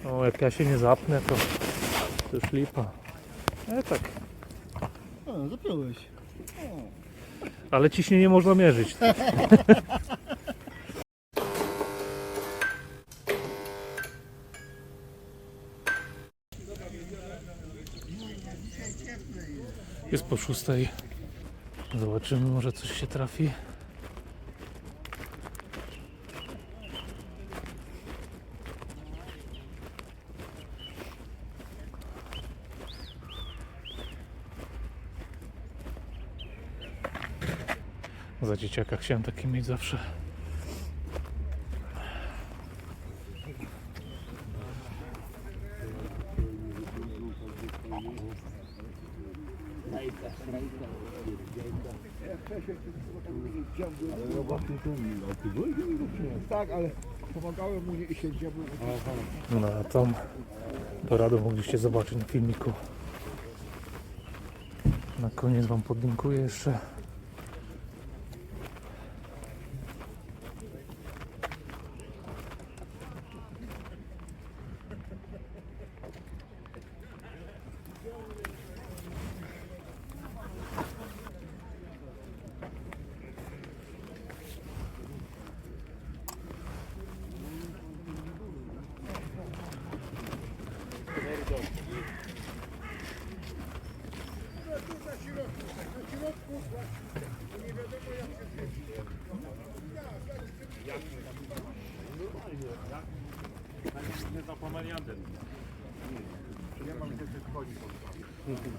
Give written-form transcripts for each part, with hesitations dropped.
O, jak ja się nie zapnę, to już lipa. Tak. O, zapiąłeś. Ale ciśnienie można mierzyć. Jest po 6. Zobaczymy, może coś się trafi. Za dzieciaka chciałem takie mieć zawsze. Tak, ale pomagałem mu i się diabłem. No a tą poradę mogliście zobaczyć na filmiku. Na koniec wam podlinkuję jeszcze.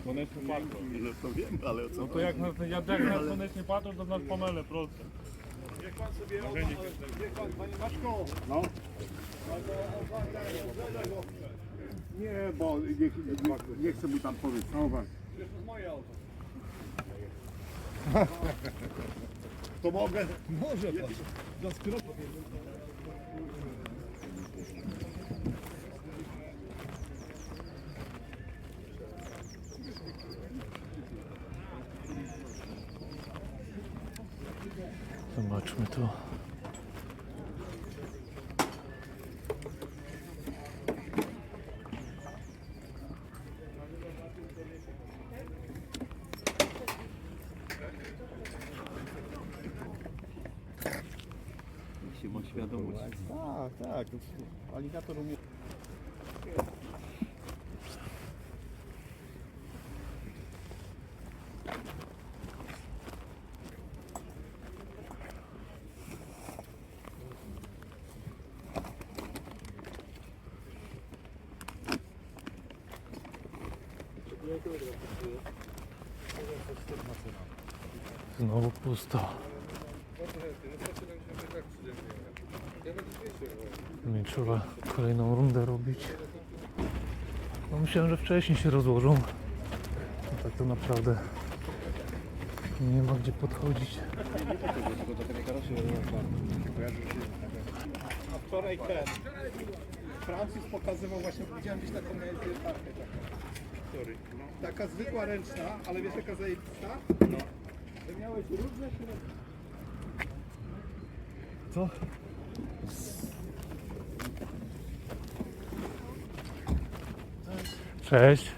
Słoneczny patrol. No to wiem, ale o co? No to jak na słoneczny patrol, to nas pomylę, proste. Niech pan sobie niech pan, panie Maćko. No. Nie, bo nie chcę mu tam powiedzieć. No właśnie. To jest moje auto. To mogę. Może pan. Za skropę. Zobaczmy tu. Jeśli ma świadomość. Tak, tak. Aligator umie. Znowu pusto. Nie trzeba kolejną rundę robić. No myślałem, że wcześniej się rozłożą. A tak to naprawdę nie ma gdzie podchodzić. A wczoraj ten Francuz pokazywał właśnie, widziałem gdzieś taką kartę. Taka zwykła ręczna, ale wiesz jaka zajebista? No. Że miałeś różne środki. Co? Cześć.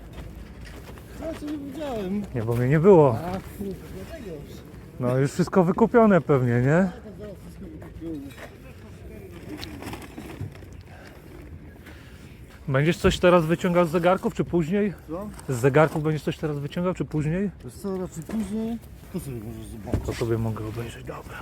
Ja co nie widziałem. Nie, bo mnie nie było. A kurde, dlatego już. No już wszystko wykupione pewnie, nie? Zaraz wszystko wykupiłem. Będziesz coś teraz wyciągał z zegarków, czy później? Co? Z zegarków będziesz coś teraz wyciągał, czy później? Wiesz co, raczej później? To sobie możesz zobaczyć. To sobie mogę obejrzeć, dobra.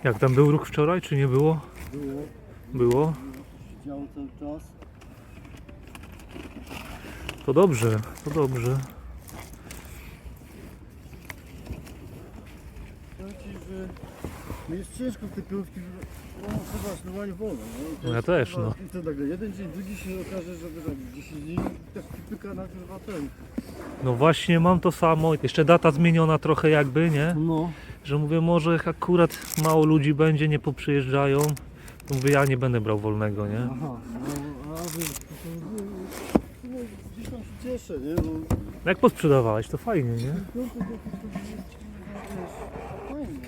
Jak tam był ruch wczoraj, czy nie było? Było. Było? Działo cały czas. To dobrze, to dobrze. Powiem ci, że no jest ciężko te piątki, no chyba normalnie wolno. Nie? To Ja jest też, chyba- no. I to nagle jeden dzień, drugi się okaże, że za 10 dni tak pyka na chyba ten. No właśnie mam to samo, jeszcze data zmieniona trochę jakby, nie? No. Że mówię, może jak akurat mało ludzi będzie, nie poprzyjeżdżają, to mówię, ja nie będę brał wolnego, nie? Aha, no, a wy, to Gdzieś tam się cieszę, nie? Bo Jak posprzedawałeś, to fajnie, nie? fajnie.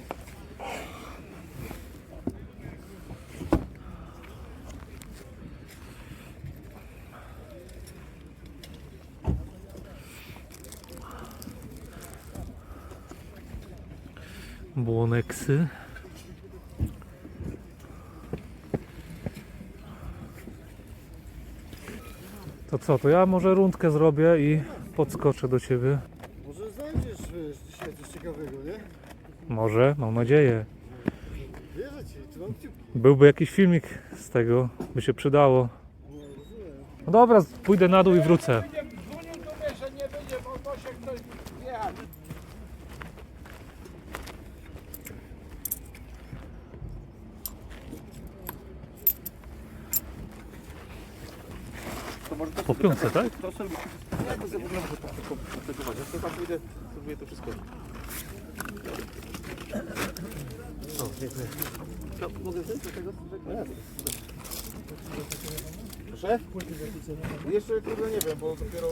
Błoneksy. To co, to ja może rundkę zrobię i podskoczę do ciebie. Może znajdziesz dzisiaj coś ciekawego, nie? Może, mam nadzieję. Wierzę ci, trzymam kciuki. Byłby jakiś filmik z tego, by się przydało. No dobra, pójdę na dół i wrócę. Dzwonił do mnie, że nie będzie, bo się ktoś jechać. Po piątce, tak? Proszę? Jeszcze kurde nie wiem, bo dopiero...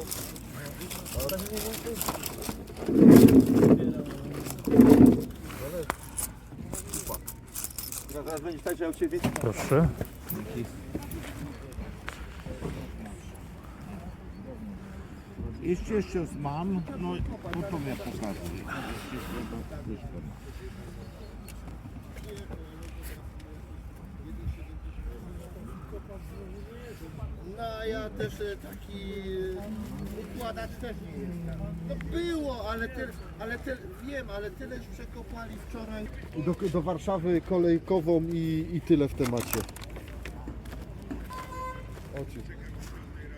Zaraz będziesz tak, że ja u Ciebie... Proszę. Jeszcze mam, no potem ja pokażę. No ja też taki układacz też nie jestem. No było, wiem, ale tyle już przekopali wczoraj. Do Warszawy kolejkową i tyle w temacie. Oczy.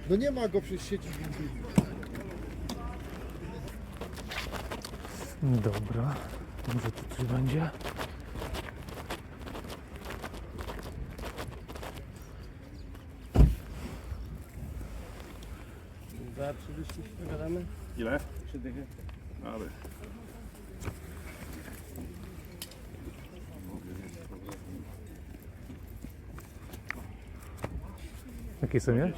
No nie ma go przecież sieci. Dobra, może tu coś będzie. Za 30 gadamy? Ile? 3 dychy. Ale. Jakie cenie?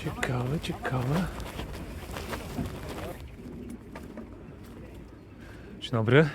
Ciekawe, ciekawe. Dzień dobry.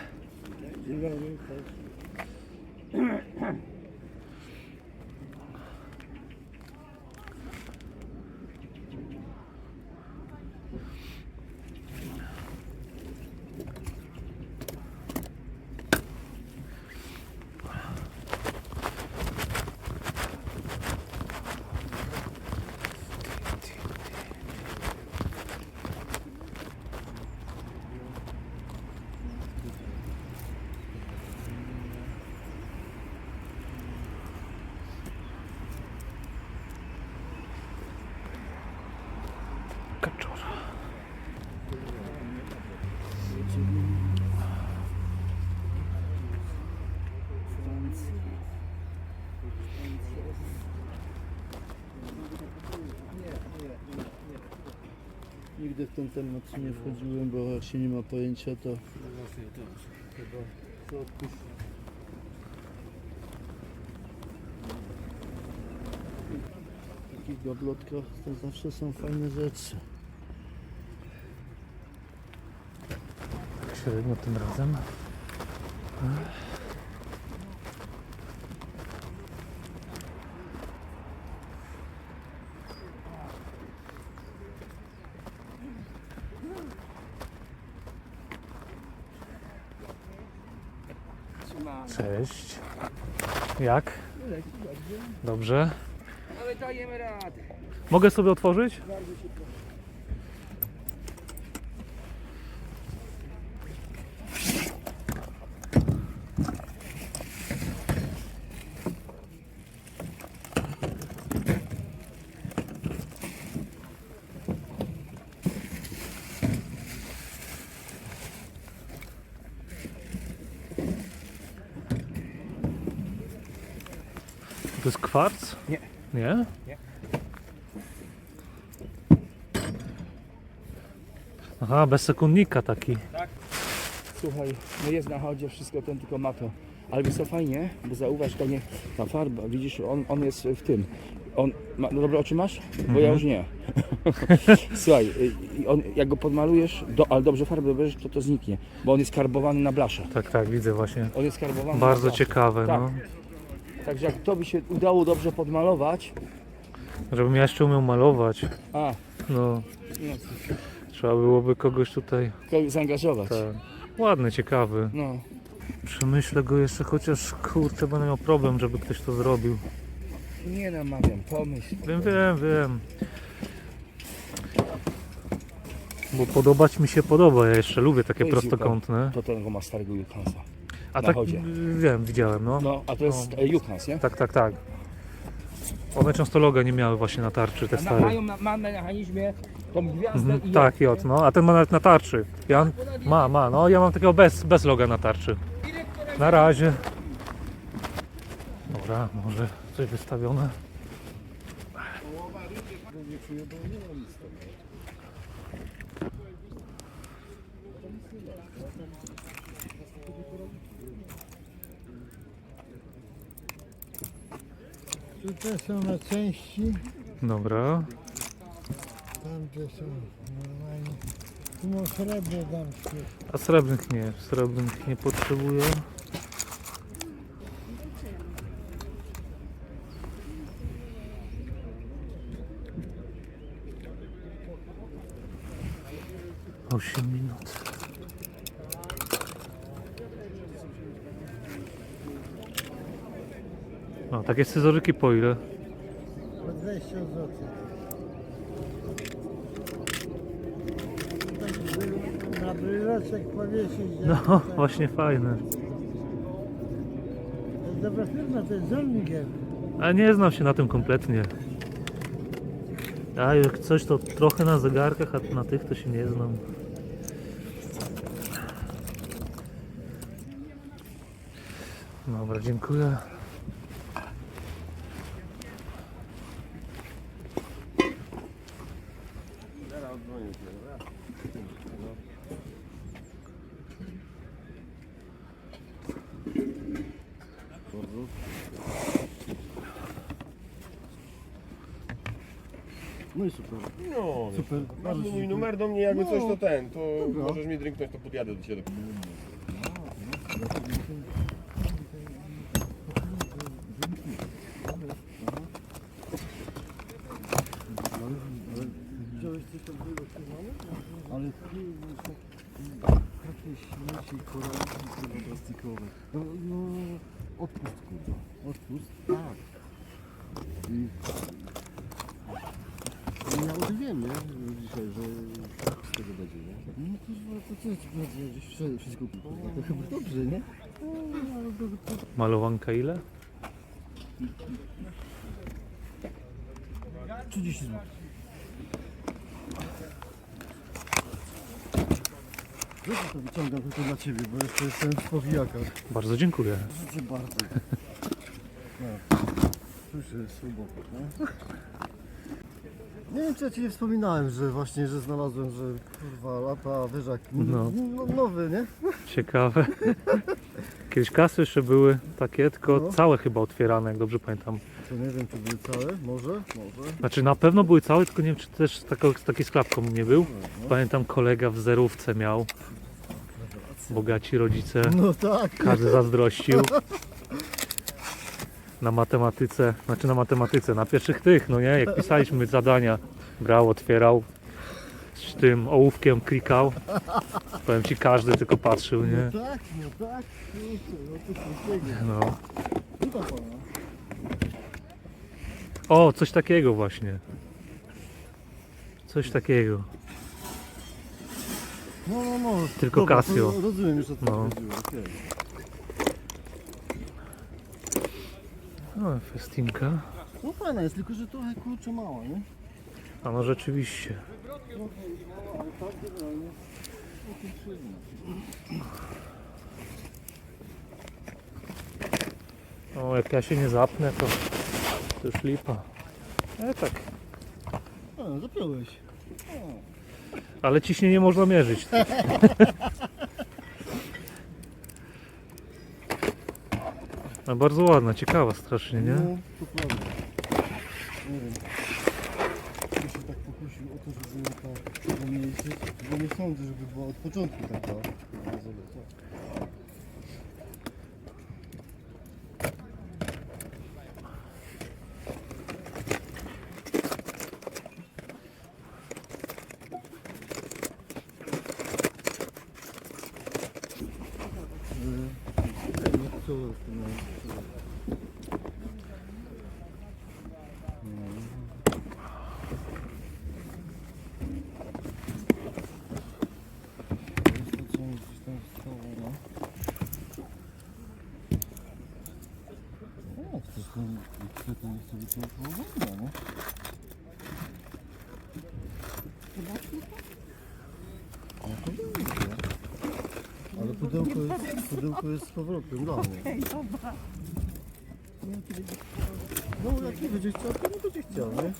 Kaczora. Nigdy w ten temat nie wchodziłem, bo jak się nie ma pojęcia, to... W takich gablotkach to zawsze są fajne rzeczy. Średnio tym razem. Cześć. Jak? Dobrze. Ale dajemy radę. Mogę sobie otworzyć? To jest kwarc? Nie. Nie? Nie. Aha, bez sekundnika taki. Słuchaj, no jest na chodzie wszystko, ten tylko ma to Ale wiesz co, fajnie, bo zauważ, to nie, ta farba, widzisz, on jest w tym. No dobre oczy masz? Bo ja już nie. Słuchaj, jak go podmalujesz, ale dobrze farbę dobierzesz, to zniknie, bo on jest karbowany na blasze. Tak, widzę właśnie. On jest karbowany Bardzo na blasze. ciekawe, Tak. no. Także jak to by się udało dobrze podmalować, Żebym ja jeszcze umiał malować, no, no. Trzeba byłoby kogoś tutaj, kogoś zaangażować. tak. Ładny, ciekawy. No. Przemyślę go jeszcze, chociaż kurczę, będę miał problem, żeby ktoś to zrobił. Nie namawiam, pomyśl. Wiem. Bo podobać mi się podoba, ja jeszcze lubię takie To jest prostokątne. To ten ma starego Jukansa. A na tak, chodzie. wiem, widziałem, no. No, a to jest Jukans, nie? Tak. One często loga nie miały właśnie na tarczy, te stare. Mają na mechanizmie tą gwiazdę i Tak, J, no, a ten ma nawet na tarczy. Jan? Ma, no ja mam takiego bez loga na tarczy. Na razie. Dobra, może coś wystawione. Tutaj są na części, Dobra. tam gdzie są normalnie. Tu mam srebrne damskie. A srebrnych nie potrzebuję. Osiem minut. No, takie scyzoryki po ile? Po 20 zł. Na bryloczek powiesić. No, właśnie fajne. To jest dobra firma, to jest Zolniger. Ale nie znam się na tym kompletnie. A jak coś to trochę na zegarkach, a na tych to się nie znam. Dobra, dziękuję. No i super. No, Super. masz mój numer do mnie, jakby coś to to możesz mi drinknąć, to podjadę do ciebie. Wziąłeś coś tam ale takie śmieci koralki kurwa plastikowe. No, odpust kurwa. Odpust? Tak. I ja o tym wiem, nie? Dzisiaj, że z tego będzie, nie? No kurwa, to co ci będzie gdzieś wszystko kurwa? To chyba dobrze, nie? Malowanka ile? 30 zł. Ja to wyciągam tylko dla ciebie, bo jeszcze jestem w powijakach. Bardzo dziękuję. Dziękuję bardzo. No. Słyszę głęboko, nie? Nie wiem, czy ja ci nie wspominałem, że właśnie, że znalazłem, że kurwa lata wyżak No. nowy, nie? Ciekawe. Kiedyś kasy jeszcze były takie, tylko No. całe chyba otwierane, jak dobrze pamiętam. To nie wiem, czy były całe, może. Znaczy na pewno były całe, tylko nie wiem, czy też z takiej sklepką nie był. Pamiętam, kolega w zerówce miał. Bogaci rodzice. No tak. Każdy zazdrościł. Na matematyce, na pierwszych tych, no nie, jak pisaliśmy zadania, brał, otwierał, z tym ołówkiem klikał. Powiem ci, każdy tylko patrzył, nie? No tak. Kurczę, no to coś takiego. No. Witam pana. O, coś takiego właśnie. Coś takiego. No. Tylko Dobra, Casio. to rozumiem już, o co No. chodziło, okej. No, festinka. No fajna jest, tylko że trochę kurczę mała, nie? A no rzeczywiście. Ale tak generalnie o tym przyjemne. O, jak ja się nie zapnę, to już lipa. Ale tak. A, zapiąłeś. Ale ciśnienie można mierzyć. A bardzo ładna, ciekawa strasznie, nie? No, to prawda. Nie wiem. Ja się tak pokusił o to, żeby ją tak pomniejszyć, bo nie sądzę, żeby była od początku taka zaleta. Ale pudełko jest z powrotem dla mnie. No jak nie będzie chciał, to nie będzie chciał, nie?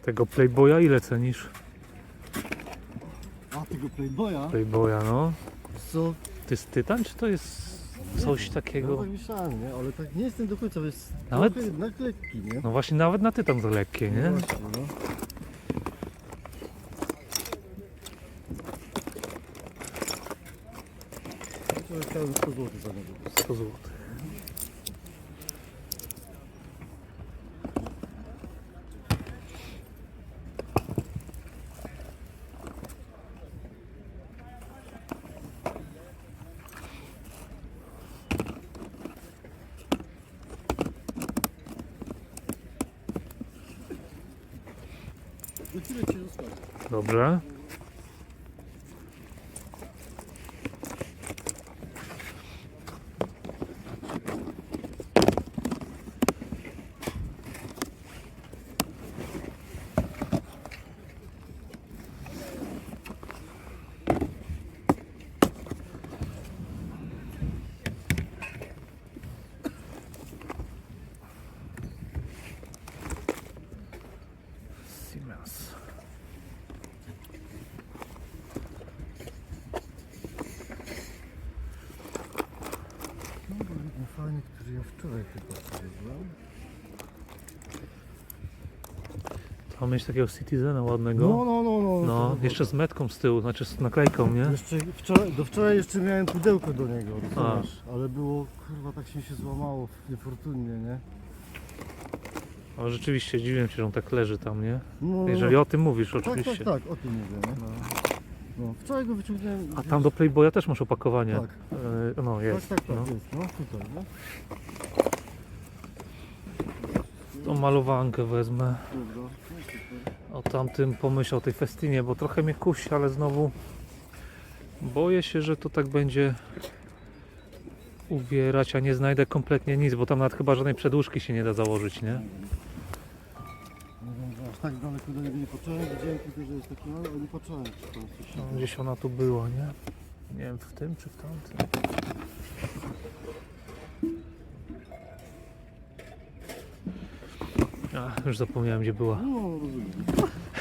Tego Playboya ile cenisz? A tego Playboya? Playboya, no. Co? To jest tytan, czy to jest coś Ja takiego? tak myślałem, nie? Ale tak nie jestem do końca, bo jest Nawet- trochę jednak lekki, nie? No właśnie, nawet na tytan za lekkie, nie? Właśnie, no. To chciałem 100 zł za niego. 100 zł. Do chwilę cię zostawię. Dobrze. Siemens. No bo jeden fajny, który ja wczoraj chyba przywiozłem. Tam mieć takiego Citizena ładnego. No. No, jeszcze z metką z tyłu, znaczy z naklejką, nie? Jeszcze do wczoraj jeszcze miałem pudełko do niego, rozumiesz? Ale było, kurwa, tak się złamało niefortunnie, nie? Ale rzeczywiście dziwię się, że on tak leży tam, nie? No, Jeżeli o tym mówisz, tak, oczywiście. tak, o tym mówię, nie? No, wczoraj go wyciągnąłem. A tam do Playboya też masz opakowanie. Tak. No jest. Tak, No. jest, no tutaj, no. Tą malowankę wezmę. Dobra, no super. O tamtym pomyśl o tej festinie, bo trochę mnie kusi, ale znowu boję się, że to tak będzie ubierać, a nie znajdę kompletnie nic, bo tam nawet chyba żadnej przedłużki się nie da założyć, nie? Nie wiem, że aż tak daleko do niego nie patrzyłem, widziałem tylko, że jest taki mały, ale nie patrzyłem, czy tam coś się... No, gdzieś ona tu była, nie? Nie wiem, w tym czy w tamtym. A, już zapomniałem, gdzie była. No, rozumiem.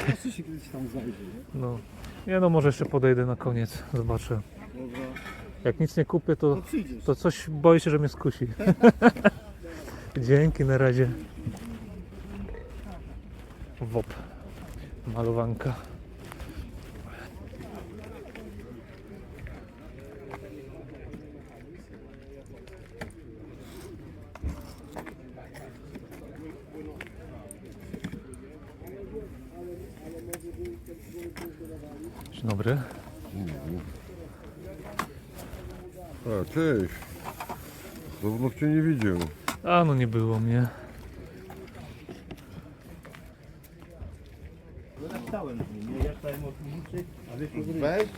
Jeszcze się kiedyś tam znajdzie, nie? No. Nie no, może jeszcze podejdę na koniec, zobaczę. Dobra, Jak nic nie kupię, to to przyjdziesz. to coś boję się, że mnie skusi. Dzięki, na razie. WOP. Malowanka. Dzień dobry. A, cześć. Dawno cię nie widział. A no nie było mnie. Napisałem z nim, nie? Ja czytałem od Weź.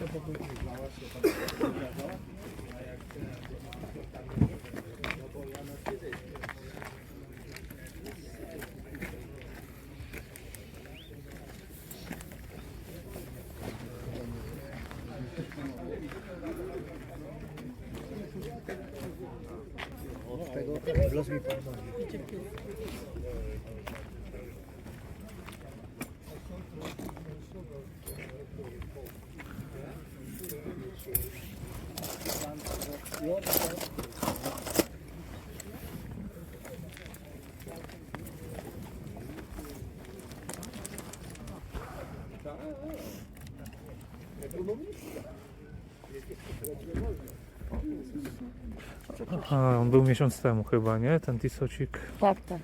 A, on był miesiąc temu chyba, nie? Ten tisocik. Tak, tak.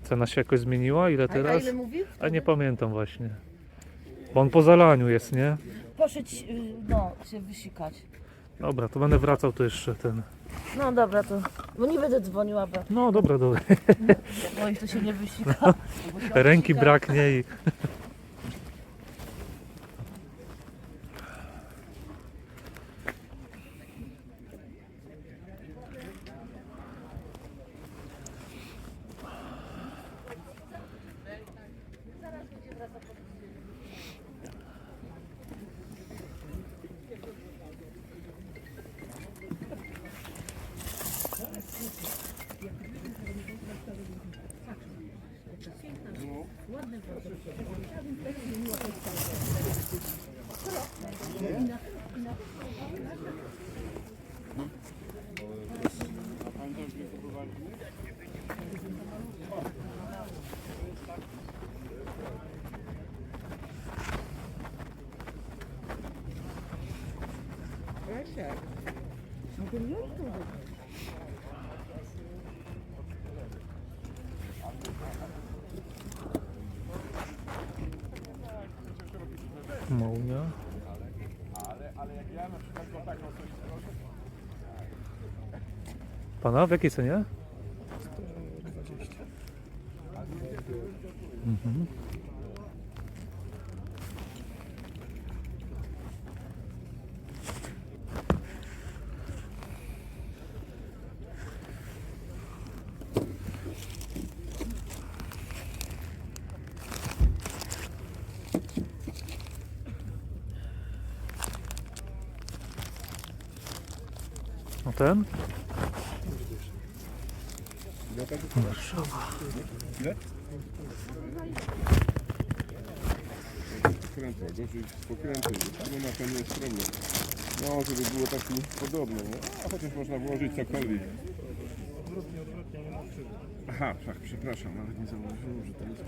Cena się jakoś zmieniła? Ile A teraz? ile mówił? A nie pamiętam właśnie. Bo on po zalaniu jest, nie? Poszedł no, się wysikać. Dobra, to będę wracał to jeszcze ten. No dobra, to. Bo nie będę dzwoniła, No dobra, dobra. bo ich to się nie wysika. Ręki braknie i... Mołnia. Pana, w jakiej cenie? 120. Mhm. No ten? Warszawa. Pokrętła, gorzej z pokrętem, no na pewno jest problem. No, żeby było tak podobne, no. A chociaż można włożyć cokolwiek. Aha, tak, przepraszam, nawet nie zauważyłem, że to jest...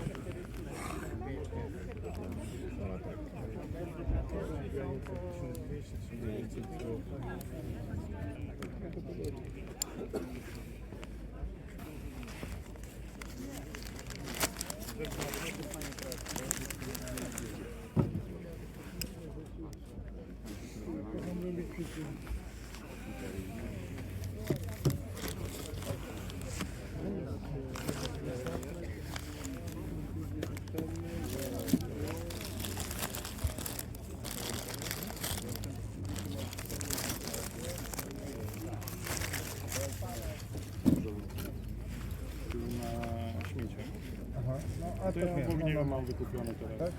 A to ja mam wykupione teraz.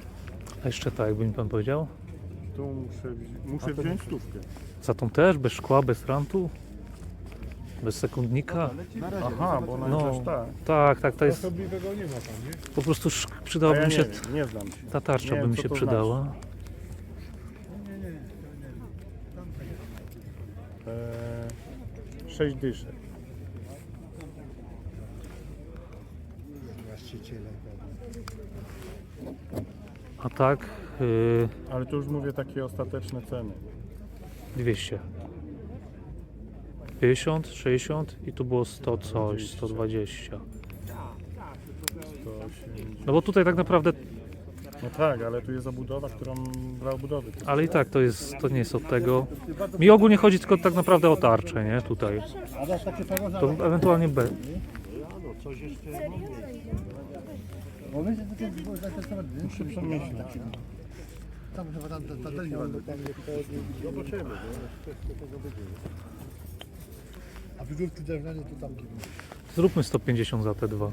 A jeszcze tak, jakby mi pan powiedział? Tu muszę wziąć stówkę. Za tą też? Bez szkła, bez rantu? Bez sekundnika? Aha, bo ona No. też tak. Tak, to jest... Osobliwego nie ma tam, nie? Po prostu przydałaby mi się... nie znam się. Ta tarcza Nie by wiem, mi co się to przydała. Znaczy. 6 dyszek. A tak... Ale to już mówię takie ostateczne ceny. 200. 50, 60 i tu było 100 coś, 120. 180. No bo tutaj tak naprawdę, No tak, ale tu jest zabudowa, którą brał budowy. ale i tak to nie jest od tego. Mi ogólnie chodzi tylko tak naprawdę o tarczę, nie? Tutaj. To ewentualnie B. Muszę przemyśleć. Tam chyba tam też nie ładny. Zobaczymy, no, tego będzie. A wydrówki drewniane to tam gdzie. Zróbmy 150 za te dwa.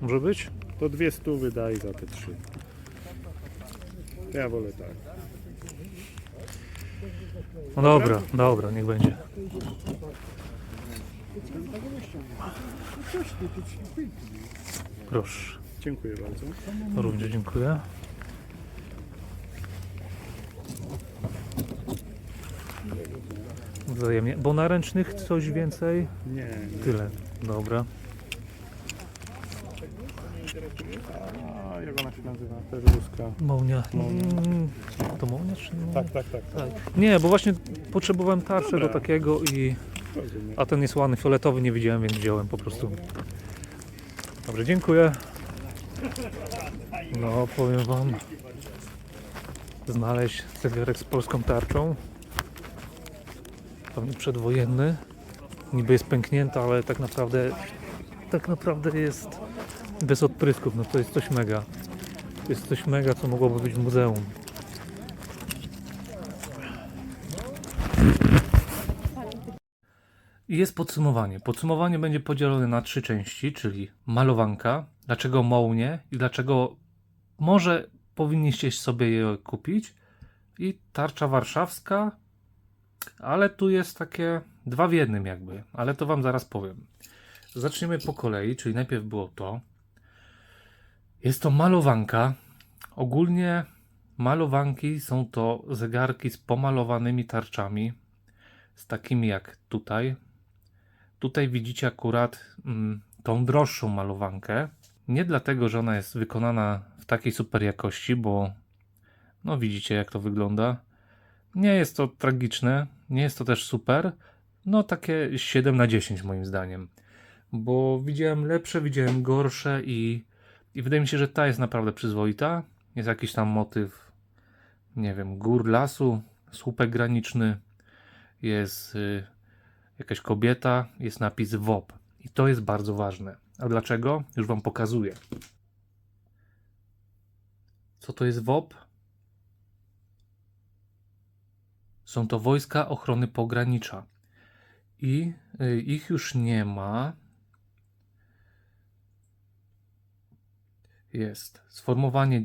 Może być? To 200 wydaje za te 3. Ja wolę tak. No dobra, dobra, niech będzie. Proszę. Dziękuję bardzo. Również dziękuję. Wzajemnie. Bo na ręcznych coś więcej? Nie. Tyle. Dobra. A jak ona się nazywa? Perłuska. Mołnia. To mołnia czy nie? Tak. Nie, bo właśnie potrzebowałem tarczę do takiego i... Rozumiem. A ten jest ładny, fioletowy nie widziałem, więc wziąłem po prostu. Dobrze, dziękuję. No, powiem wam. Znaleźć zegarek z polską tarczą. Pewnie przedwojenny. Niby jest pęknięta, ale tak naprawdę jest bez odprysków. No to jest coś mega. To jest coś mega, co mogłoby być w muzeum. I jest podsumowanie. Podsumowanie będzie podzielone na 3 części, czyli malowanka, dlaczego mołnie i dlaczego może powinniście sobie je kupić, i tarcza warszawska, ale tu jest takie 2 w 1 jakby, ale to wam zaraz powiem. Zaczniemy po kolei, czyli najpierw było to. Jest to malowanka. Ogólnie malowanki są to zegarki z pomalowanymi tarczami, z takimi jak tutaj. Tutaj widzicie akurat tą droższą malowankę. Nie dlatego, że ona jest wykonana w takiej super jakości, bo no widzicie jak to wygląda. Nie jest to tragiczne, nie jest to też super. No takie 7 na 10 moim zdaniem. Bo widziałem lepsze, widziałem gorsze i wydaje mi się, że ta jest naprawdę przyzwoita. Jest jakiś tam motyw, nie wiem, gór, lasu, słupek graniczny. Jest jakaś kobieta, jest napis WOP. I to jest bardzo ważne. A dlaczego? Już wam pokazuję. Co to jest WOP? Są to Wojska Ochrony Pogranicza. I ich już nie ma. Jest sformowanie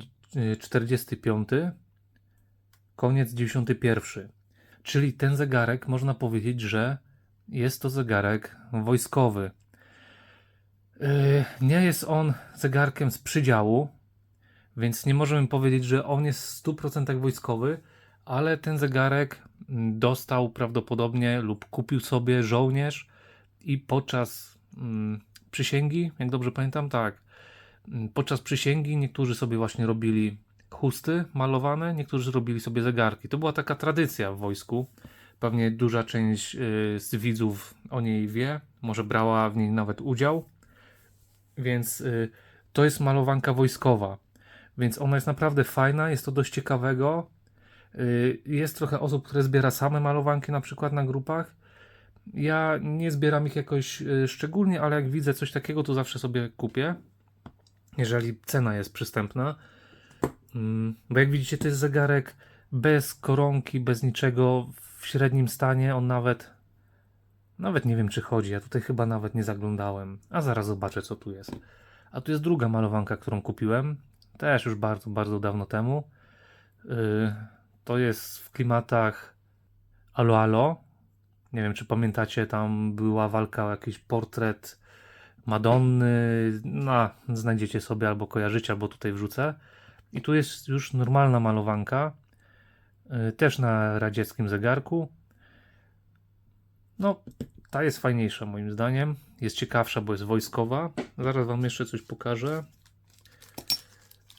45, koniec 91. Czyli ten zegarek można powiedzieć, że jest to zegarek wojskowy. Nie jest on zegarkiem z przydziału, więc nie możemy powiedzieć, że on jest w 100% wojskowy, ale ten zegarek dostał prawdopodobnie lub kupił sobie żołnierz i podczas przysięgi, jak dobrze pamiętam, tak, podczas przysięgi niektórzy sobie właśnie robili chusty malowane, niektórzy robili sobie zegarki. To była taka tradycja w wojsku. Pewnie duża część z widzów o niej wie, może brała w niej nawet udział. Więc to jest malowanka wojskowa. Więc ona jest naprawdę fajna, jest to dość ciekawego. Jest trochę osób, które zbiera same malowanki na przykład na grupach. Ja nie zbieram ich jakoś szczególnie, ale jak widzę coś takiego, to zawsze sobie kupię. Jeżeli cena jest przystępna. Bo jak widzicie, to jest zegarek bez koronki, bez niczego, w średnim stanie. On nawet nie wiem, czy chodzi. Ja tutaj chyba nawet nie zaglądałem. A zaraz zobaczę, co tu jest. A tu jest druga malowanka, którą kupiłem. Też już bardzo, bardzo dawno temu. To jest w klimatach Alo Alo. Nie wiem, czy pamiętacie, tam była walka o jakiś portret Madonny. No, znajdziecie sobie albo kojarzycie, albo tutaj wrzucę. I tu jest już normalna malowanka. Też na radzieckim zegarku. No, ta jest fajniejsza moim zdaniem. Jest ciekawsza, bo jest wojskowa. Zaraz wam jeszcze coś pokażę.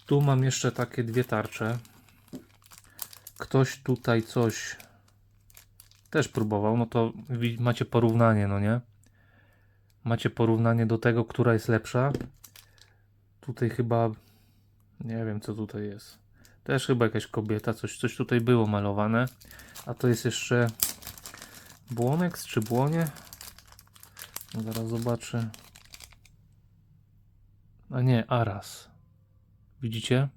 Tu mam jeszcze takie 2 tarcze. Ktoś tutaj coś też próbował. No to macie porównanie, no nie? Macie porównanie do tego, która jest lepsza. Tutaj chyba... Nie wiem, co tutaj jest. Też chyba jakaś kobieta. Coś tutaj było malowane. A to jest jeszcze... Błonex czy błonie? No zaraz zobaczę. A nie, Aras. Widzicie?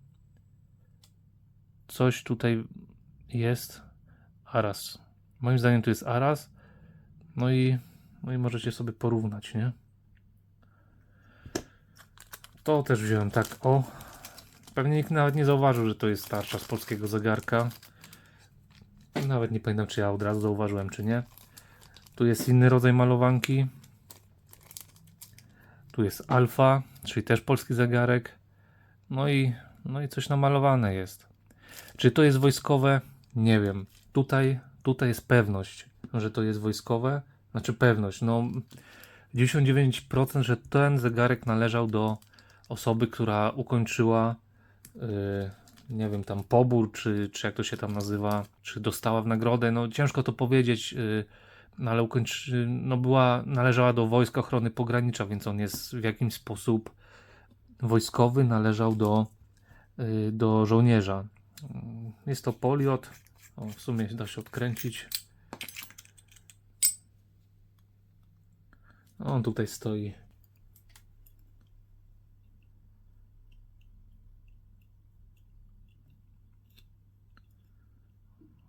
Coś tutaj jest. Aras. Moim zdaniem to jest Aras. No i możecie sobie porównać, nie? To też wziąłem tak, o. Pewnie nikt nawet nie zauważył, że to jest tarcza z polskiego zegarka. Nawet nie pamiętam, czy ja od razu zauważyłem, czy nie. Tu jest inny rodzaj malowanki. Tu jest Alfa, czyli też polski zegarek. No i coś namalowane jest. Czy to jest wojskowe? Nie wiem. Tutaj jest pewność, że to jest wojskowe. Znaczy pewność, no 99%, że ten zegarek należał do osoby, która ukończyła nie wiem, tam pobór, czy jak to się tam nazywa, czy dostała w nagrodę, no ciężko to powiedzieć, no ale należała do Wojsk Ochrony Pogranicza, więc on jest w jakimś sposób wojskowy, należał do żołnierza. Jest to poliot, o, w sumie da się odkręcić. On tutaj stoi.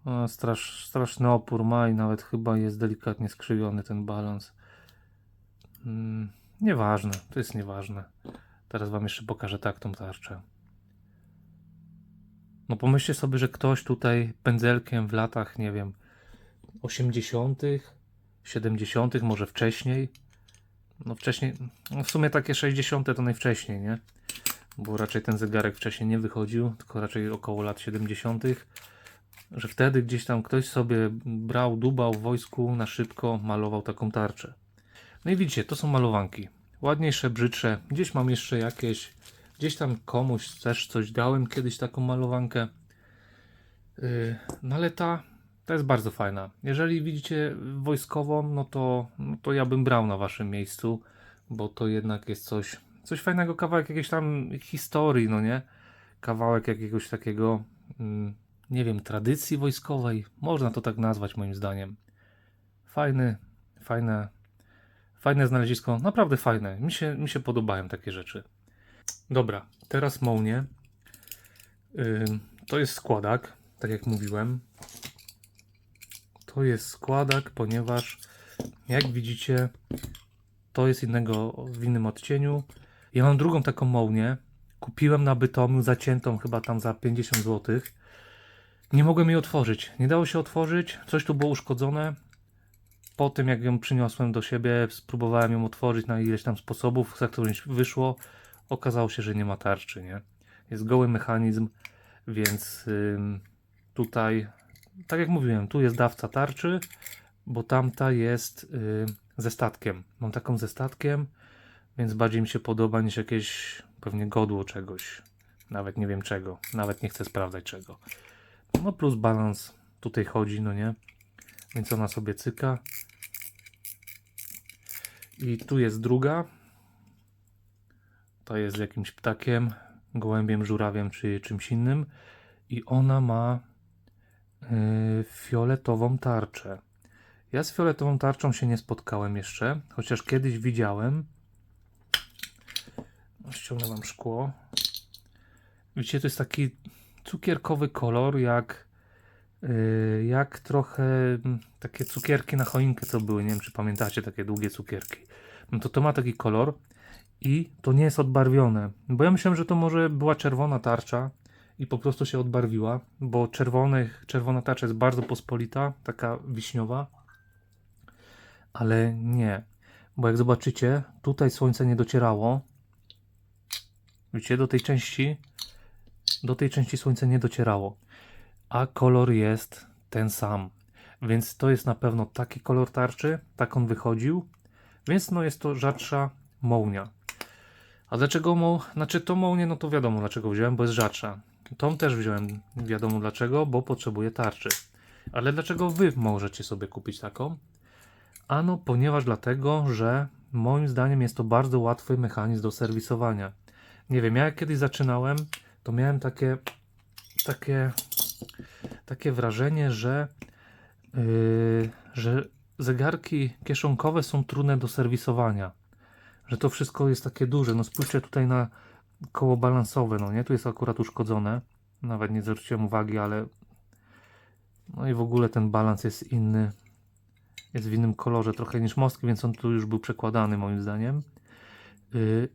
O, straszny opór ma i nawet chyba jest delikatnie skrzywiony ten balans. Nieważne, to jest nieważne. Teraz wam jeszcze pokażę tak tą tarczę. No pomyślcie sobie, że ktoś tutaj pędzelkiem w latach, nie wiem, 80., 70., może wcześniej. No wcześniej, no w sumie takie 60. to najwcześniej, nie? Bo raczej ten zegarek wcześniej nie wychodził, tylko raczej około lat 70., że wtedy gdzieś tam ktoś sobie brał, dubał w wojsku, na szybko malował taką tarczę. No i widzicie, to są malowanki. Ładniejsze, brzydsze. Gdzieś mam jeszcze jakieś, gdzieś tam komuś też coś dałem kiedyś taką malowankę. No ale ta jest bardzo fajna. Jeżeli widzicie wojskową, no to ja bym brał na waszym miejscu, bo to jednak jest coś fajnego, kawałek jakiejś tam historii, no nie? Kawałek jakiegoś takiego, nie wiem, tradycji wojskowej. Można to tak nazwać moim zdaniem. Fajne znalezisko. Naprawdę fajne. Mi się podobają takie rzeczy. Dobra, teraz mołnie. To jest składak, tak jak mówiłem. To jest składak, ponieważ jak widzicie, to jest w innym odcieniu. Ja mam drugą taką mołnię. Kupiłem na Bytomiu, zaciętą chyba tam za 50 zł. Nie mogłem jej otworzyć. Nie dało się otworzyć. Coś tu było uszkodzone. Po tym jak ją przyniosłem do siebie, spróbowałem ją otworzyć na ileś tam sposobów, za którymś wyszło. Okazało się, że nie ma tarczy, nie? Jest goły mechanizm, więc tutaj, tak jak mówiłem, tu jest dawca tarczy, bo tamta jest ze statkiem. Mam taką ze statkiem, więc bardziej mi się podoba niż jakieś pewnie godło czegoś. Nawet nie wiem czego. Nawet nie chcę sprawdzać czego. No plus balans tutaj chodzi, no nie? Więc ona sobie cyka. I tu jest druga. To jest z jakimś ptakiem, gołębiem, żurawiem czy czymś innym. I ona ma fioletową tarczę. Ja z fioletową tarczą się nie spotkałem jeszcze, chociaż kiedyś widziałem. Ściągnę wam szkło. Widzicie, to jest taki cukierkowy kolor, jak trochę takie cukierki na choinkę, co były. Nie wiem, czy pamiętacie takie długie cukierki. No to ma taki kolor i to nie jest odbarwione. Bo ja myślałem, że to może była czerwona tarcza i po prostu się odbarwiła, bo czerwona tarcza jest bardzo pospolita, taka wiśniowa. Ale nie. Bo jak zobaczycie, tutaj słońce nie docierało. Widzicie, do tej części słońce nie docierało. A kolor jest ten sam. Więc to jest na pewno taki kolor tarczy, tak on wychodził. Więc no jest to rzadsza mołnia. A dlaczego tą mołnię, no to wiadomo dlaczego wziąłem, bo jest rzadsza. Tą też wziąłem, wiadomo dlaczego, bo potrzebuję tarczy. Ale dlaczego wy możecie sobie kupić taką? Ano, ponieważ dlatego, że moim zdaniem jest to bardzo łatwy mechanizm do serwisowania. Nie wiem, ja jak kiedyś zaczynałem, to miałem takie wrażenie, że zegarki kieszonkowe są trudne do serwisowania. Że to wszystko jest takie duże. No spójrzcie tutaj koło balansowe, no nie? Tu jest akurat uszkodzone. Nawet nie zwróciłem uwagi, ale no i w ogóle ten balans jest inny. Jest w innym kolorze trochę niż mostki, więc on tu już był przekładany moim zdaniem.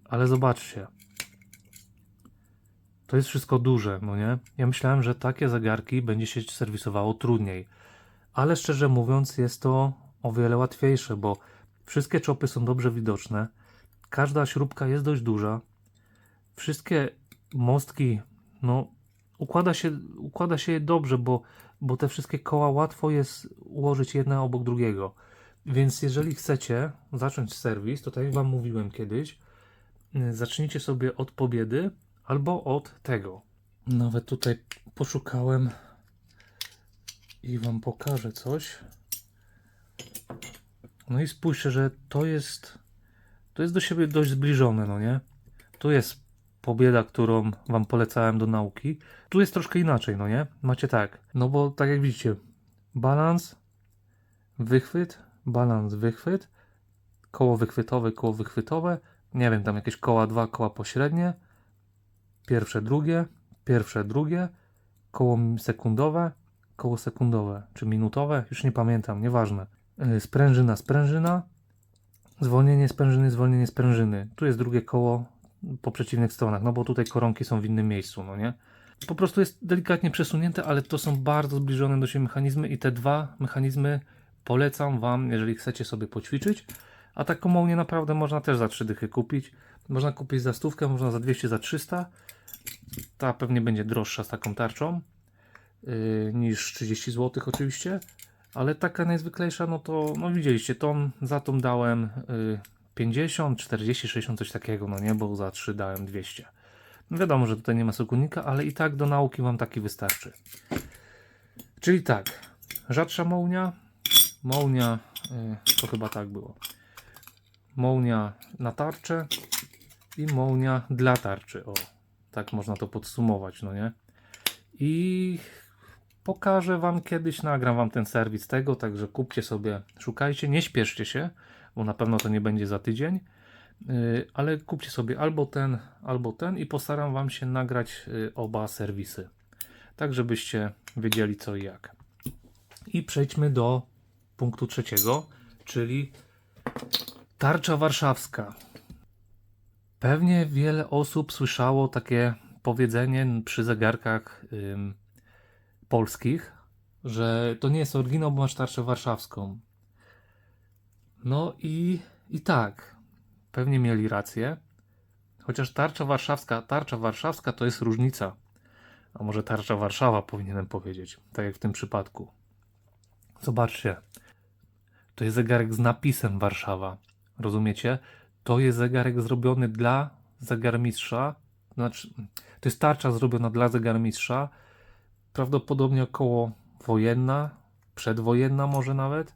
Ale zobaczcie. To jest wszystko duże, no nie? Ja myślałem, że takie zegarki będzie się serwisowało trudniej. Ale szczerze mówiąc jest to o wiele łatwiejsze, bo wszystkie czopy są dobrze widoczne. Każda śrubka jest dość duża. Wszystkie mostki, no układa się je dobrze, bo te wszystkie koła łatwo jest ułożyć jedne obok drugiego. Więc jeżeli chcecie zacząć serwis, to tak jak wam mówiłem kiedyś, zacznijcie sobie od Pobiedy albo od tego. Nawet tutaj poszukałem i wam pokażę coś. No i spójrzcie, że to jest do siebie dość zbliżone, no nie? Tu jest Pobieda, którą wam polecałem do nauki. Tu jest troszkę inaczej, no nie? Macie tak, no bo tak jak widzicie, balans, wychwyt, koło wychwytowe, nie wiem, tam jakieś koła 2, koła pośrednie, pierwsze, drugie, koło sekundowe, czy minutowe, już nie pamiętam, nieważne. Sprężyna, zwolnienie sprężyny. Tu jest drugie koło po przeciwnych stronach, no bo tutaj koronki są w innym miejscu, no nie? Po prostu jest delikatnie przesunięte, ale to są bardzo zbliżone do siebie mechanizmy i te dwa mechanizmy polecam wam, jeżeli chcecie sobie poćwiczyć. A taką mołnię naprawdę można też za 3 dychy kupić. Można kupić za 100, można za 200, za 300. Ta pewnie będzie droższa z taką tarczą niż 30 zł oczywiście. Ale taka najzwyklejsza, no to no widzieliście, za tą dałem 50, 40, 60, coś takiego, no nie, bo za 3 dałem 200. No wiadomo, że tutaj nie ma sekundnika, ale i tak do nauki wam taki wystarczy. Czyli tak, rzadsza mołnia, to chyba tak było. Mołnia na tarczę i mołnia dla tarczy, o, tak można to podsumować, no nie. I pokażę wam kiedyś, nagram wam ten serwis tego, także kupcie sobie, szukajcie, nie śpieszcie się, bo na pewno to nie będzie za tydzień, ale kupcie sobie albo ten i postaram wam się nagrać oba serwisy, tak żebyście wiedzieli co i jak. I przejdźmy do punktu trzeciego, czyli tarcza warszawska. Pewnie wiele osób słyszało takie powiedzenie przy zegarkach polskich, że to nie jest oryginał, bo masz tarczę warszawską. No i tak, pewnie mieli rację. Chociaż tarcza warszawska to jest różnica. A może tarcza Warszawa powinienem powiedzieć, tak jak w tym przypadku. Zobaczcie, to jest zegarek z napisem Warszawa. Rozumiecie? To jest zegarek zrobiony dla zegarmistrza. Znaczy, to jest tarcza zrobiona dla zegarmistrza. Prawdopodobnie około wojenna, przedwojenna może nawet.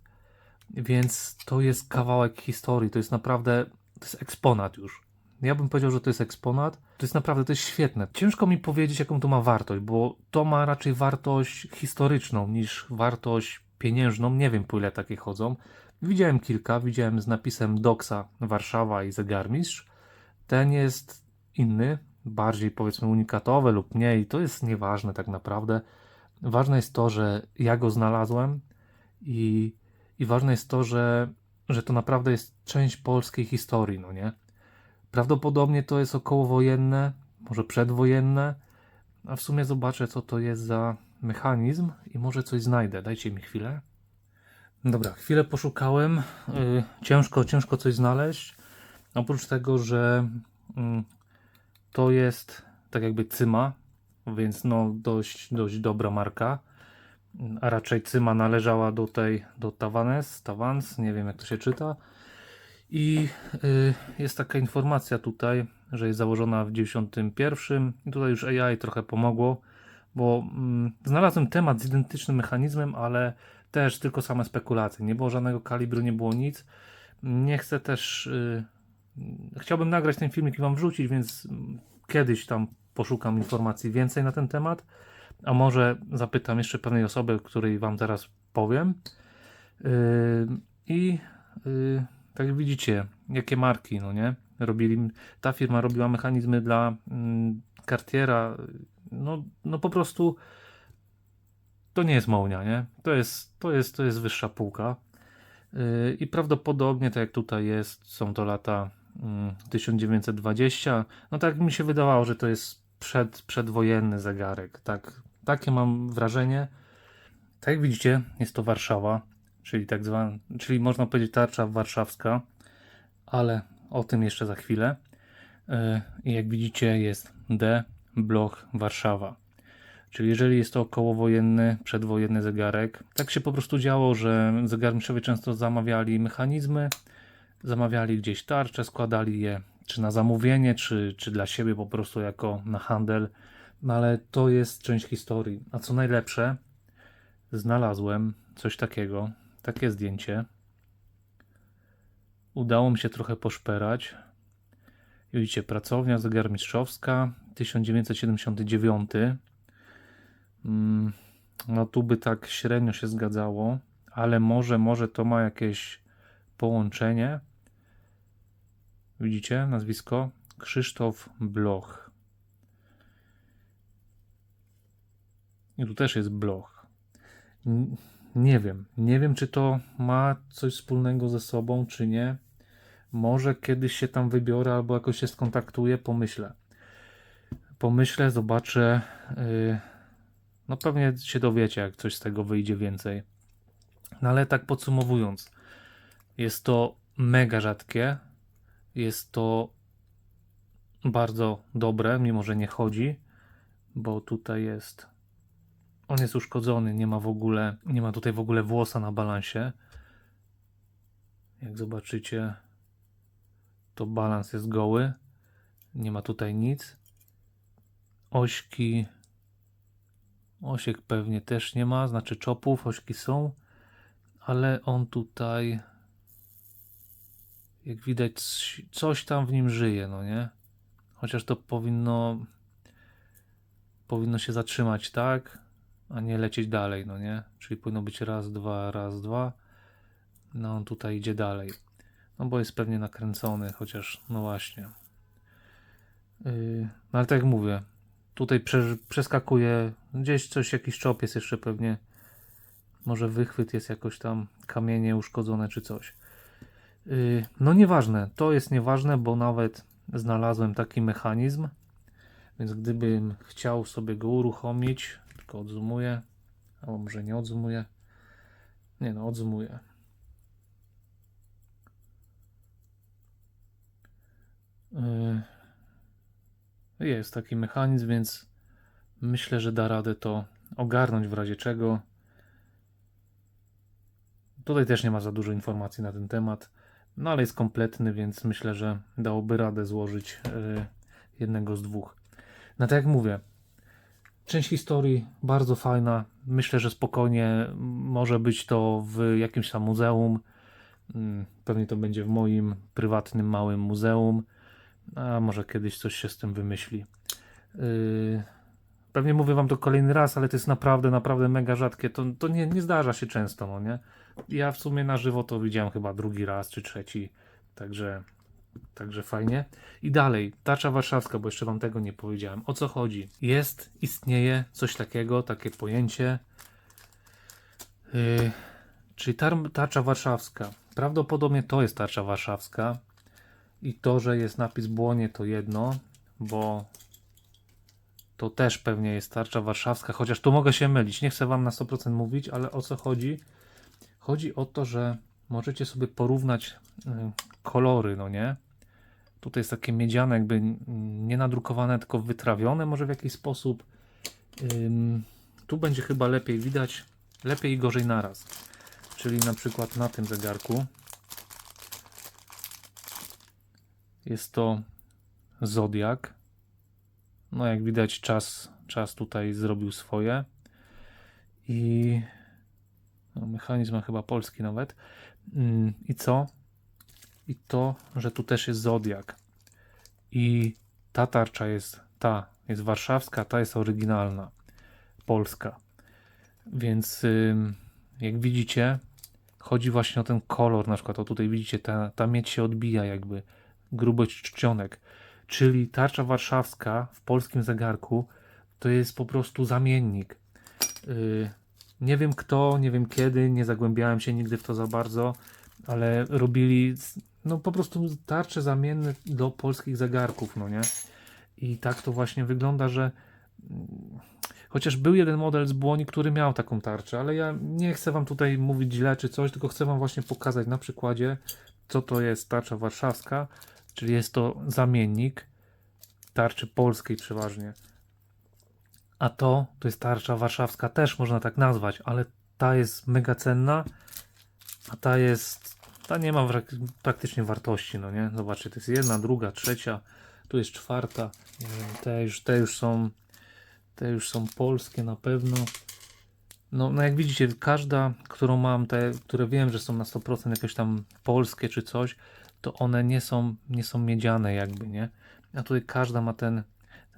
Więc to jest kawałek historii. To jest naprawdę, to jest eksponat już. Ja bym powiedział, że to jest eksponat. To jest naprawdę, to jest świetne. Ciężko mi powiedzieć, jaką to ma wartość, bo to ma raczej wartość historyczną niż wartość pieniężną. Nie wiem, po ile takie chodzą. Widziałem kilka, widziałem z napisem Doksa Warszawa i zegarmistrz. Ten jest inny, bardziej powiedzmy unikatowy lub nie i to jest nieważne tak naprawdę. Ważne jest to, że ja go znalazłem i ważne jest to, że to naprawdę jest część polskiej historii, no nie? Prawdopodobnie to jest okołowojenne, może przedwojenne, a w sumie zobaczę, co to jest za mechanizm i może coś znajdę. Dajcie mi chwilę. Dobra, chwilę poszukałem. Ciężko coś znaleźć. Oprócz tego, że to jest tak jakby Cyma, więc no dość dobra marka. A raczej Cyma należała do Tavans, nie wiem jak to się czyta. I jest taka informacja tutaj, że jest założona w 91. I tutaj już AI trochę pomogło, bo znalazłem temat z identycznym mechanizmem, ale też tylko same spekulacje. Nie było żadnego kalibru, nie było nic. Nie chcę też... chciałbym nagrać ten filmik i wam wrzucić, więc kiedyś tam poszukam informacji więcej na ten temat. A może zapytam jeszcze pewnej osoby, której wam zaraz powiem. Tak jak widzicie, jakie marki, no nie? Ta firma robiła mechanizmy dla Cartiera. No po prostu to nie jest Mołnia, nie? To jest wyższa półka. I prawdopodobnie, tak jak tutaj jest, są to lata 1920. No tak mi się wydawało, że to jest przedwojenny zegarek. Takie mam wrażenie. Tak jak widzicie, jest to Warszawa, czyli można powiedzieć tarcza warszawska, ale o tym jeszcze za chwilę. I jak widzicie, jest D Bloch Warszawa. Czyli jeżeli jest to okołowojenny, przedwojenny zegarek, tak się po prostu działo, że zegarmistrzowie często zamawiali mechanizmy, zamawiali gdzieś tarcze, składali je czy na zamówienie, czy dla siebie po prostu jako na handel. No ale to jest część historii. A co najlepsze, znalazłem coś takiego, takie zdjęcie. Udało mi się trochę poszperać. Widzicie, pracownia zegarmistrzowska, 1979. No tu by tak średnio się zgadzało, ale może to ma jakieś połączenie. Widzicie nazwisko? Krzysztof Bloch. I tu też jest Bloch. Nie wiem, czy to ma coś wspólnego ze sobą, czy nie. Może kiedyś się tam wybiorę, albo jakoś się skontaktuję, pomyślę, zobaczę. No pewnie się dowiecie, jak coś z tego wyjdzie więcej. No ale tak podsumowując, jest to mega rzadkie, jest to bardzo dobre, mimo że nie chodzi, bo tutaj jest, on jest uszkodzony, nie ma tutaj w ogóle włosa na balansie. Jak zobaczycie, to balans jest goły, nie ma tutaj nic. Osiek pewnie też nie ma, znaczy czopów, ośki są, ale on tutaj, jak widać, coś tam w nim żyje, no nie? Chociaż to powinno się zatrzymać, tak? A nie lecieć dalej, no nie? Czyli powinno być raz, dwa. No on tutaj idzie dalej. No bo jest pewnie nakręcony, chociaż no właśnie. No ale tak jak mówię, tutaj przeskakuje gdzieś coś, jakiś czop jest jeszcze pewnie. Może wychwyt jest jakoś tam, kamienie uszkodzone czy coś. No nieważne, to jest nieważne, bo nawet znalazłem taki mechanizm, więc gdybym chciał sobie go uruchomić, tylko odzoomuję, albo może nie odzoomuję. Nie no, odzoomuję. Jest taki mechanizm, więc myślę, że da radę to ogarnąć w razie czego. Tutaj też nie ma za dużo informacji na ten temat, no ale jest kompletny, więc myślę, że dałoby radę złożyć jednego z dwóch. No tak jak mówię, część historii bardzo fajna. Myślę, że spokojnie może być to w jakimś tam muzeum. Pewnie to będzie w moim prywatnym, małym muzeum. A może kiedyś coś się z tym wymyśli. Pewnie mówię wam to kolejny raz, ale to jest naprawdę mega rzadkie. To nie zdarza się często, no nie? Ja w sumie na żywo to widziałem chyba drugi raz czy trzeci. Także fajnie. I dalej, tarcza warszawska, bo jeszcze wam tego nie powiedziałem. O co chodzi? Istnieje coś takiego, takie pojęcie, czyli tarcza warszawska. Prawdopodobnie to jest tarcza warszawska i to, że jest napis Błonie, to jedno, bo to też pewnie jest tarcza warszawska, chociaż tu mogę się mylić. Nie chcę wam na 100% mówić, ale o co chodzi? Chodzi o to, że możecie sobie porównać kolory, no nie? Tutaj jest takie miedziane, jakby nie nadrukowane, tylko wytrawione może w jakiś sposób. Tu będzie chyba lepiej widać, lepiej i gorzej naraz. Czyli na przykład na tym zegarku jest to Zodiak. No jak widać czas tutaj zrobił swoje. I no, mechanizm chyba polski nawet. I co? I to, że tu też jest Zodiak. I ta tarcza jest warszawska, ta jest oryginalna, polska. Więc jak widzicie, chodzi właśnie o ten kolor, na przykład o tutaj widzicie, ta miedź się odbija jakby. grubość czcionek. Czyli tarcza warszawska w polskim zegarku to jest po prostu zamiennik. Nie wiem kto, nie wiem kiedy, nie zagłębiałem się nigdy w to za bardzo, ale robili no po prostu tarcze zamienne do polskich zegarków, no nie? I tak to właśnie wygląda, że chociaż był jeden model z Błoni, który miał taką tarczę, ale ja nie chcę wam tutaj mówić źle czy coś, tylko chcę wam właśnie pokazać na przykładzie, co to jest tarcza warszawska, czyli jest to zamiennik tarczy polskiej przeważnie. A to jest tarcza warszawska, też można tak nazwać, ale ta jest mega cenna, a ta nie ma praktycznie wartości, no nie? Zobaczcie, to jest jedna, druga, trzecia, tu jest czwarta, nie wiem, te już są polskie na pewno. No jak widzicie, każda, którą mam, te, które wiem, że są na 100% jakieś tam polskie czy coś, to one nie są miedziane jakby, nie? A tutaj każda ma ten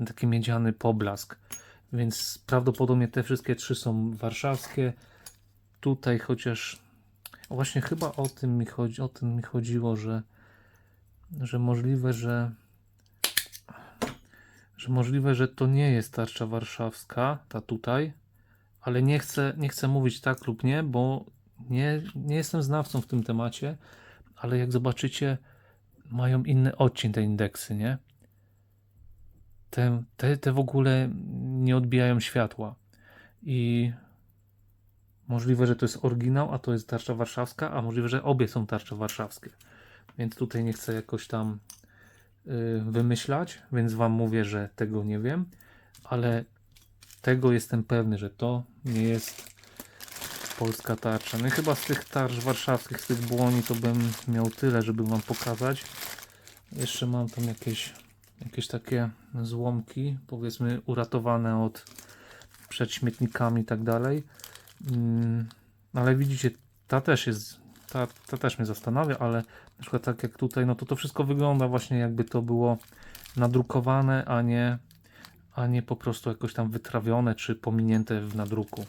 taki miedziany poblask. Więc prawdopodobnie te wszystkie trzy są warszawskie. Tutaj chociaż właśnie chyba o tym mi chodziło, że możliwe, że to nie jest tarcza warszawska, ta tutaj, ale nie chcę mówić tak lub nie, bo nie jestem znawcą w tym temacie, ale jak zobaczycie, mają inny odcień te indeksy, nie? Te w ogóle nie odbijają światła i możliwe, że to jest oryginał, a to jest tarcza warszawska, a możliwe, że obie są tarcze warszawskie, więc tutaj nie chcę jakoś tam wymyślać, więc wam mówię, że tego nie wiem, ale tego jestem pewny, że to nie jest polska tarcza. No i chyba z tych tarcz warszawskich, z tych Błoni to bym miał tyle, żeby wam pokazać. Jeszcze mam tam jakieś takie złomki, powiedzmy uratowane przed śmietnikami i tak dalej. Ale widzicie, ta też mnie zastanawia, ale na przykład tak jak tutaj, no to wszystko wygląda właśnie jakby to było nadrukowane, a nie po prostu jakoś tam wytrawione czy pominięte w nadruku.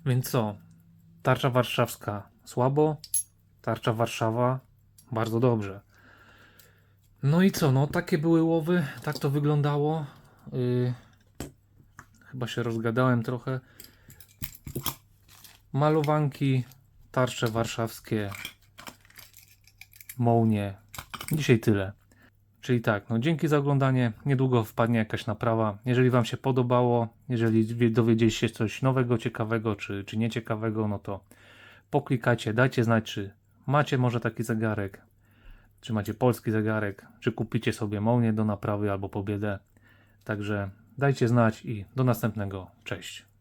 Więc co? Tarcza warszawska słabo, tarcza Warszawa bardzo dobrze. No i co? No takie były łowy, tak to wyglądało. Chyba się rozgadałem trochę. Malowanki, tarcze warszawskie, mołnie. Dzisiaj tyle. Czyli tak, no dzięki za oglądanie. Niedługo wpadnie jakaś naprawa. Jeżeli wam się podobało, jeżeli dowiedzieliście się coś nowego, ciekawego czy nieciekawego, no to poklikajcie, dajcie znać, czy macie może taki zegarek, czy macie polski zegarek, czy kupicie sobie mołnie do naprawy albo po biedę. Także dajcie znać i do następnego. Cześć.